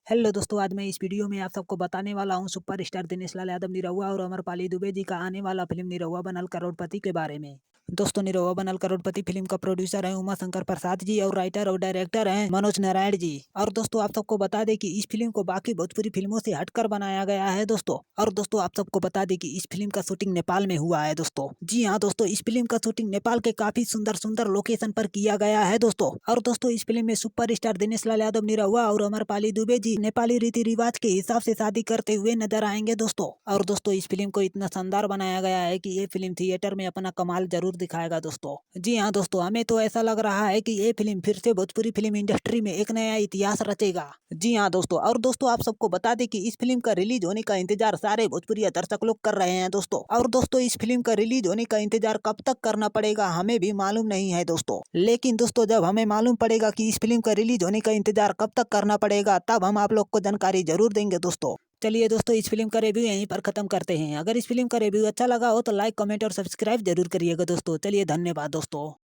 Hello दोस्तों, आज मैं इस वीडियो में आप सबको बताने वाला हूँ सुपरस्टार दिनेश लाल यादव निरहुआ और अमरपाली दुबे जी का आने वाला फिल्म निरहुआ बनल करोड़पति के बारे में। दोस्तों, निरहुआ बनल करोड़पति फिल्म का प्रोड्यूसर है उमा शंकर प्रसाद जी और राइटर और डायरेक्टर हैं मनोज नारायण जी। और दोस्तों, आप सबको बता दें कि इस फिल्म को बाकी भोजपुरी फिल्मों से हटकर बनाया गया है दोस्तों। और दोस्तों, आप सबको बता दें कि इस फिल्म का शूटिंग नेपाल में हुआ है दोस्तों। जी हाँ दोस्तों, इस फिल्म का शूटिंग नेपाल के काफी सुंदर सुंदर लोकेशन पर किया गया है दोस्तों। और दोस्तों, इस फिल्म में सुपरस्टार दिनेश लाल यादव निरहुआ और अमरपाली दुबे जी नेपाली रीति रिवाज के हिसाब से शादी करते हुए नजर आएंगे दोस्तों। और दोस्तों, इस फिल्म को इतना शानदार बनाया गया है कि ये फिल्म थिएटर में अपना कमाल जरूर दिखाएगा दोस्तों। जी हाँ दोस्तों, हमें तो ऐसा लग रहा है कि ये फिल्म फिर से भोजपुरी फिल्म इंडस्ट्री में एक नया इतिहास रचेगा। जी हाँ दोस्तों, और दोस्तों, आप सबको बता दें कि इस फिल्म का रिलीज होने का इंतजार सारे भोजपुरी दर्शक लोग कर रहे हैं दोस्तों। और दोस्तों, इस फिल्म का रिलीज होने का इंतजार कब तक करना पड़ेगा हमें भी मालूम नहीं है दोस्तों। लेकिन दोस्तों, जब हमें मालूम पड़ेगा कि इस फिल्म का रिलीज होने का इंतजार कब तक करना पड़ेगा, तब हम आप लोग को जानकारी जरूर देंगे दोस्तों। चलिए दोस्तों, इस फिल्म का रिव्यू यहीं पर खत्म करते हैं। अगर इस फिल्म का रिव्यू अच्छा लगा हो तो लाइक, कमेंट और सब्सक्राइब जरूर करिएगा दोस्तों। चलिए, धन्यवाद दोस्तों।